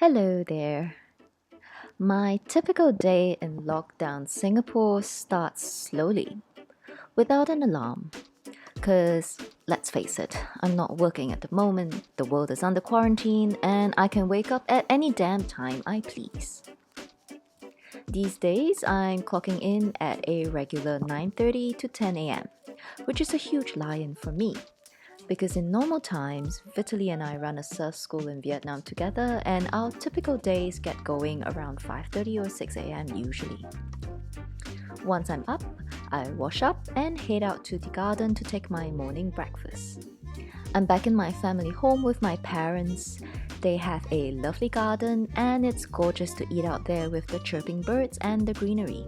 Hello there. My typical day in lockdown Singapore starts slowly, without an alarm. Because, let's face it, I'm not working at the moment, the world is under quarantine, and I can wake up at any damn time I please. These days, I'm clocking in at a regular 9:30 to 10 a.m., which is a huge lion for me because in normal times, Vitaly and I run a surf school in Vietnam together, and our typical days get going around 5:30 or 6 a.m. usually. Once I'm up, I wash up and head out to the garden to take my morning breakfast. I'm back in my family home with my parents. They have a lovely garden, and it's gorgeous to eat out there with the chirping birds and the greenery.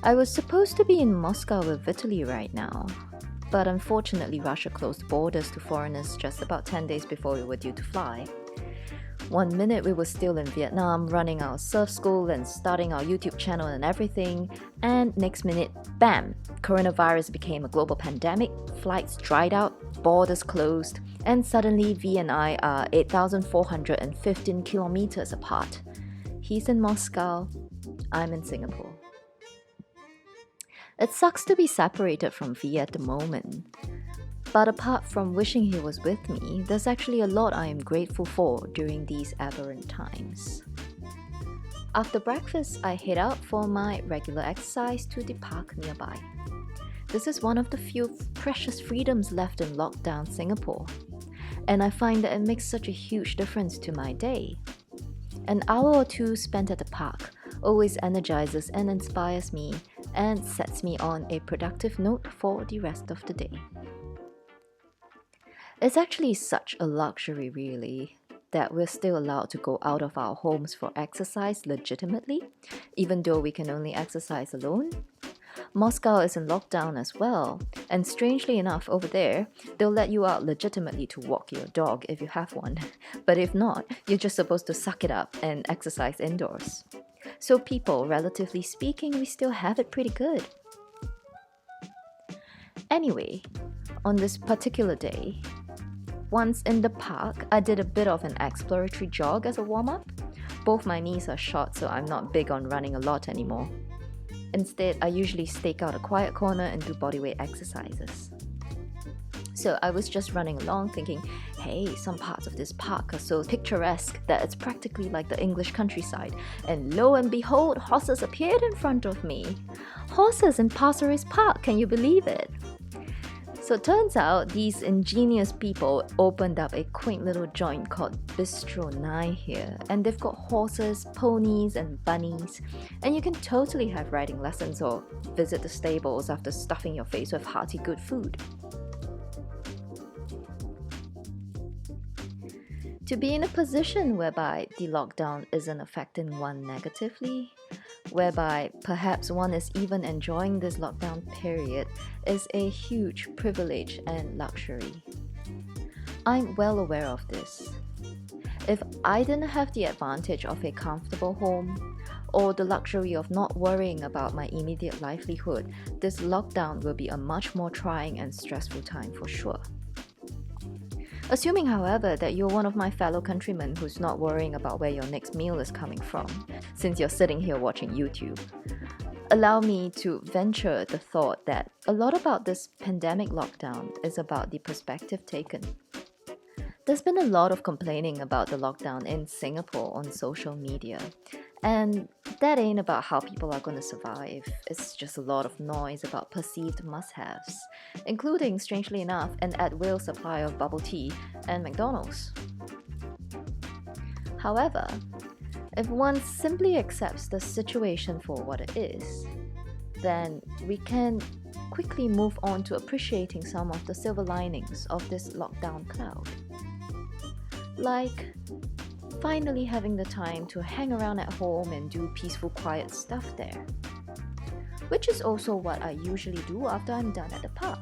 I was supposed to be in Moscow with Vitaly right now, but unfortunately Russia closed borders to foreigners just about 10 days before we were due to fly. One minute we were still in Vietnam running our surf school and starting our YouTube channel and everything, and next minute, bam, coronavirus became a global pandemic, flights dried out, borders closed, and suddenly V and I are 8,415 kilometers apart. He's in Moscow, I'm in Singapore. It sucks to be separated from V at the moment. But apart from wishing he was with me, there's actually a lot I am grateful for during these aberrant times. After breakfast, I head out for my regular exercise to the park nearby. This is one of the few precious freedoms left in lockdown Singapore, and I find that it makes such a huge difference to my day. An hour or two spent at the park always energizes and inspires me and sets me on a productive note for the rest of the day. It's actually such a luxury, really, that we're still allowed to go out of our homes for exercise legitimately, even though we can only exercise alone. Moscow is in lockdown as well, and strangely enough, over there, they'll let you out legitimately to walk your dog if you have one. But if not, you're just supposed to suck it up and exercise indoors. So, people, relatively speaking, we still have it pretty good. Anyway, on this particular day, once in the park, I did a bit of an exploratory jog as a warm-up. Both my knees are shot, so I'm not big on running a lot anymore. Instead, I usually stake out a quiet corner and do bodyweight exercises. So I was just running along thinking, hey, some parts of this park are so picturesque that it's practically like the English countryside. And lo and behold, horses appeared in front of me. Horses in Pasir Ris Park, can you believe it? So it turns out these ingenious people opened up a quaint little joint called Bistro 9 here, and they've got horses, ponies and bunnies, and you can totally have riding lessons or visit the stables after stuffing your face with hearty good food. To be in a position whereby the lockdown isn't affecting one negatively, whereby perhaps one is even enjoying this lockdown period, is a huge privilege and luxury. I'm well aware of this. If I didn't have the advantage of a comfortable home, or the luxury of not worrying about my immediate livelihood, this lockdown will be a much more trying and stressful time for sure. Assuming, however, that you're one of my fellow countrymen who's not worrying about where your next meal is coming from, since you're sitting here watching YouTube, allow me to venture the thought that a lot about this pandemic lockdown is about the perspective taken. There's been a lot of complaining about the lockdown in Singapore on social media, and that ain't about how people are going to survive. It's just a lot of noise about perceived must-haves, including, strangely enough, an at-will supply of bubble tea and McDonald's. However, if one simply accepts the situation for what it is, then we can quickly move on to appreciating some of the silver linings of this lockdown cloud. Like finally having the time to hang around at home and do peaceful, quiet stuff there. Which is also what I usually do after I'm done at the park.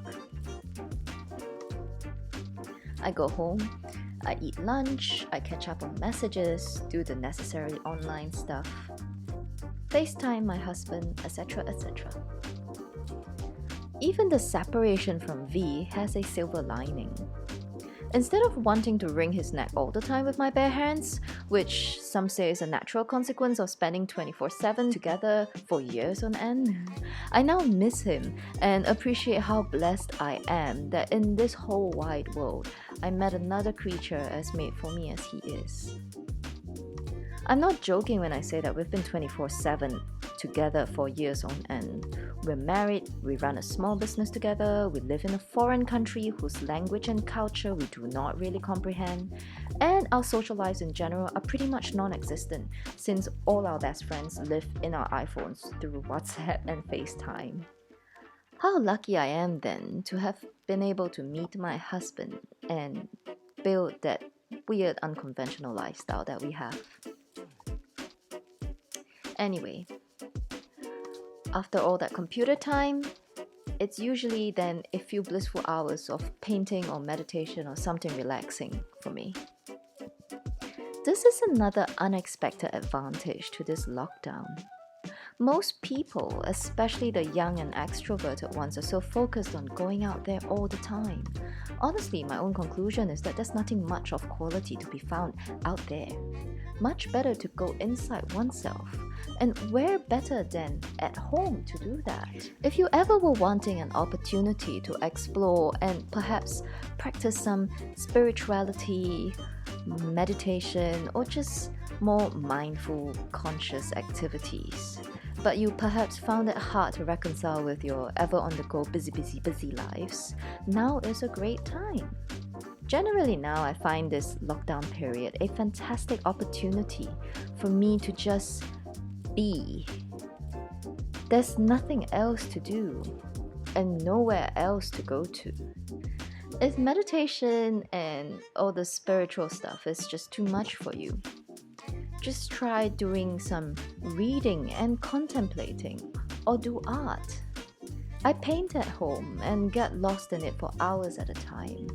I go home, I eat lunch, I catch up on messages, do the necessary online stuff, FaceTime my husband, etc. etc. Even the separation from V has a silver lining. Instead of wanting to wring his neck all the time with my bare hands, which some say is a natural consequence of spending 24/7 together for years on end, I now miss him and appreciate how blessed I am that in this whole wide world, I met another creature as made for me as he is. I'm not joking when I say that we've been 24/7 together for years on end. We're married, we run a small business together, we live in a foreign country whose language and culture we do not really comprehend, and our social lives in general are pretty much non-existent since all our best friends live in our iPhones through WhatsApp and FaceTime. How lucky I am then to have been able to meet my husband and build that weird unconventional lifestyle that we have. Anyway, after all that computer time, it's usually then a few blissful hours of painting or meditation or something relaxing for me. This is another unexpected advantage to this lockdown. Most people, especially the young and extroverted ones, are so focused on going out there all the time. Honestly, my own conclusion is that there's nothing much of quality to be found out there. Much better to go inside oneself. And where better than at home to do that? If you ever were wanting an opportunity to explore and perhaps practice some spirituality, meditation, or just more mindful, conscious activities, but you perhaps found it hard to reconcile with your ever-on-the-go busy lives, now is a great time. Generally now I find this lockdown period a fantastic opportunity for me to just be. There's nothing else to do and nowhere else to go to. If meditation and all the spiritual stuff is just too much for you, just try doing some reading and contemplating, or do art. I paint at home and get lost in it for hours at a time.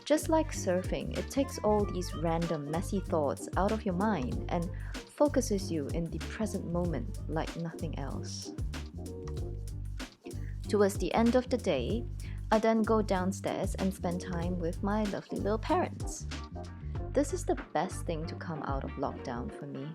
Just like surfing, it takes all these random messy thoughts out of your mind and focuses you in the present moment like nothing else. Towards the end of the day, I then go downstairs and spend time with my lovely little parents. This is the best thing to come out of lockdown for me.